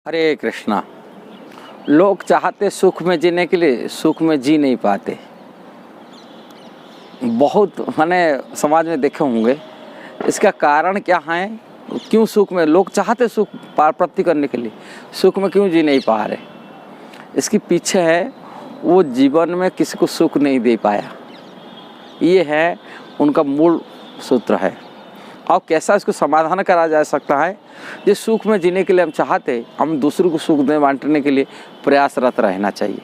हरे कृष्णा। लोग चाहते सुख में जीने के लिए, सुख में जी नहीं पाते। बहुत मैंने समाज में देखे होंगे। इसका कारण क्या है? क्यों सुख में लोग चाहते सुख प्राप्ति करने के लिए, सुख में क्यों जी नहीं पा रहे? इसके पीछे है वो जीवन में किसी को सुख नहीं दे पाया। ये है उनका मूल सूत्र है। और कैसा इसको समाधान करा जा सकता है? ये सुख में जीने के लिए हम चाहते, हम दूसरों को सुख दे बांटने के लिए प्रयासरत रहना चाहिए।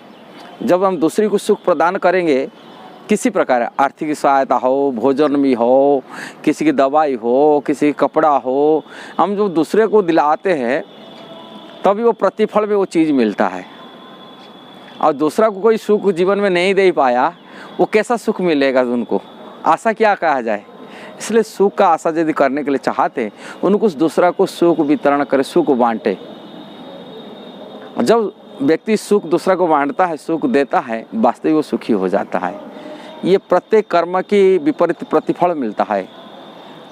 जब हम दूसरे को सुख प्रदान करेंगे, किसी प्रकार आर्थिक सहायता हो, भोजन भी हो, किसी की दवाई हो, किसी का कपड़ा हो, हम जो दूसरे को दिलाते हैं तभी वो प्रतिफल में वो चीज़ मिलता है। और दूसरा को कोई सुख जीवन में नहीं दे पाया, वो कैसा सुख मिलेगा उनको? आशा क्या कहा जाए? इसलिए सुख का आशा यदि करने के लिए चाहते, उनको दूसरा को सुख वितरण करे, सुख बांटे। जब व्यक्ति सुख दूसरा को बांटता है, सुख देता है, वास्तविक वो सुखी हो जाता है। ये प्रत्येक कर्म की विपरीत प्रतिफल मिलता है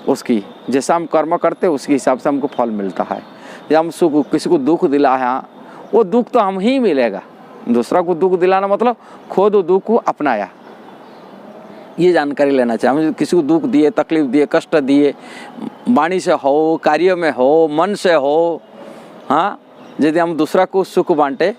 उसकी। जैसा हम कर्म करते हैं उसके हिसाब से हमको फल मिलता है। जब हम सुख किसी को दुख दिलाया, वो दुख तो हम ही मिलेगा। दूसरा को दुख दिलाना मतलब खुद दुख को अपनाया, ये जानकारी लेना चाहिए। हम किसी को दुख दिए, तकलीफ दिए, कष्ट दिए, वाणी से हो, कार्य में हो, मन से हो, हाँ, यदि हम दूसरा को सुख बांटे,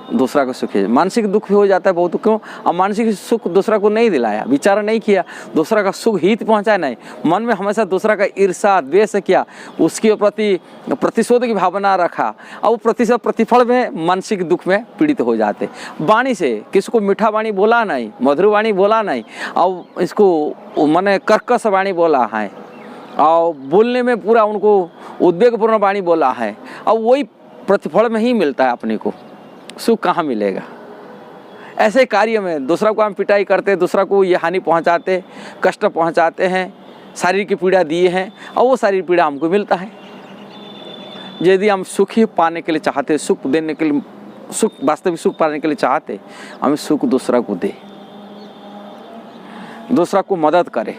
दूसरा को सुखी। मानसिक दुख भी हो जाता है बहुत। क्यों? अब मानसिक सुख दूसरा को नहीं दिलाया, विचार नहीं किया, दूसरा का सुख हित पहुंचाया नहीं, मन में हमेशा दूसरा का ईर्षा द्वेष किया, उसके प्रति प्रतिशोध की भावना रखा, और वो प्रतिफल में मानसिक दुख में पीड़ित हो जाते। वाणी से किसी को मीठा वाणी बोला नहीं, मधुर वाणी बोला नहीं, और इसको मैंने कर्कश वाणी बोला है, और बोलने में पूरा उनको उद्वेगपूर्ण वाणी बोला है, और वही प्रतिफल में ही मिलता है अपने को। सुख कहाँ मिलेगा? ऐसे कार्य में दूसरा को हम पिटाई करते, दूसरा को ये हानि पहुंचाते, कष्ट पहुंचाते हैं, शारीरिक पीड़ा दिए हैं, और वो शारीरिक पीड़ा हमको मिलता है। यदि हम सुख ही पाने के लिए चाहते, सुख देने के लिए, सुख वास्तविक सुख पाने के लिए चाहते, हमें सुख दूसरा को दे, दूसरा को मदद करे,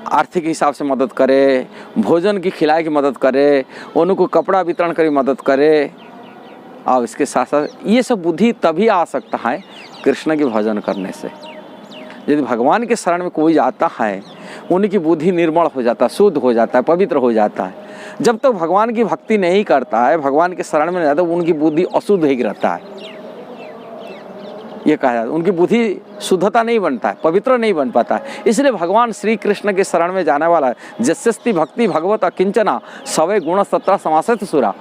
आर्थिक हिसाब से मदद करे, भोजन की खिलाए की मदद करे, उनको कपड़ा वितरण कर मदद करे। और इसके साथ साथ ये सब बुद्धि तभी आ सकता है कृष्ण के भजन करने से। यदि भगवान के शरण में कोई आता है, उनकी बुद्धि निर्मल हो जाता है, शुद्ध हो जाता है, पवित्र हो जाता है। जब तक भगवान की भक्ति नहीं करता है, भगवान के शरण में नहीं जाता, उनकी बुद्धि अशुद्ध ही रहता है। ये कहा जाता है उनकी बुद्धि शुद्धता नहीं बनता है, पवित्र नहीं बन पाता है। इसलिए भगवान श्री कृष्ण के शरण में जाने वाला है, जस्यस्ति भक्ति भगवत अकिंचना सवे गुण सत्रा समासत सुरा।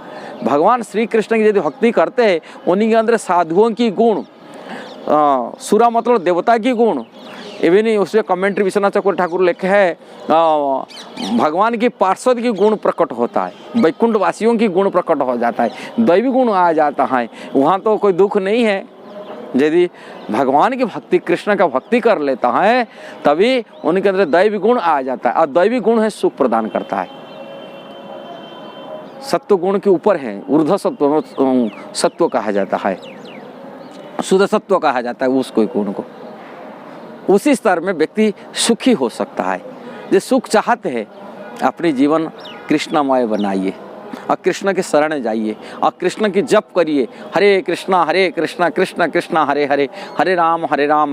भगवान श्री कृष्ण की यदि भक्ति करते हैं, उन्हीं के अंदर साधुओं की गुण, सुरा मतलब देवता की गुण। ये नहीं, उसमें कमेंट्री विश्वनाथ चक्रवर्ती ठाकुर लिखे है, भगवान की पार्षद की गुण प्रकट होता है, वैकुंठ वासियों की गुण प्रकट हो जाता है, दैवी गुण आ जाता है। वहाँ तो कोई दुख नहीं है। यदि भगवान की भक्ति, कृष्ण का भक्ति कर लेता है, तभी उनके अंदर दैवी गुण आ जाता है। और दैवी गुण है सुख प्रदान करता है। सत्व गुण के ऊपर है, ऊर्ध्व सत्व, सत्व कहा जाता है, शुद्ध सत्व कहा जाता है उसको गुण को। उसी स्तर में व्यक्ति सुखी हो सकता है। जो सुख चाहते हैं, अपने जीवन कृष्णमय बनाइए और कृष्ण के शरण जाइए और कृष्ण की जप करिए। हरे कृष्णा कृष्ण कृष्ण हरे हरे, हरे राम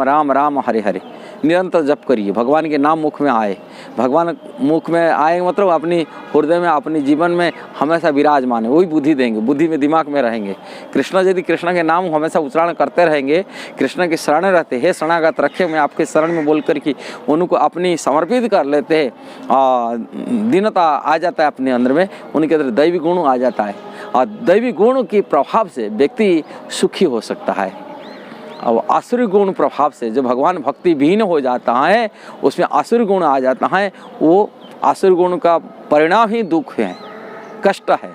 राम राम हरे हरे। निरंतर जप करिए, भगवान के नाम मुख में आए। भगवान मुख में आए मतलब अपनी हृदय में, अपने जीवन में हमेशा विराजमान है, वही बुद्धि देंगे, बुद्धि में, दिमाग में रहेंगे। कृष्ण यदि कृष्ण के नाम हमेशा उच्चारण करते रहेंगे, कृष्ण के शरण रहते, हे शरणागत रखे मैं आपके शरण में बोल कर के उनको अपनी समर्पित कर लेते हैं, और दीनता आ जाता है अपने अंदर में, उनके अंदर दैवी गुण आ जाता है। और दैवी गुण के प्रभाव से व्यक्ति सुखी हो सकता है। अब आसुरी गुण प्रभाव से जो भगवान भक्ति विहीन हो जाता है, उसमें आसुरी गुण आ जाता है, वो आसुरी गुण का परिणाम ही दुख है, कष्ट है।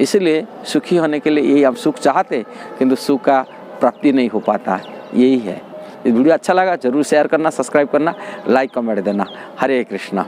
इसलिए सुखी होने के लिए यही आप सुख चाहते, किंतु सुख का प्राप्ति नहीं हो पाता है। यही है। ये वीडियो अच्छा लगा जरूर शेयर करना, सब्सक्राइब करना, लाइक कमेंट देना। हरे कृष्णा।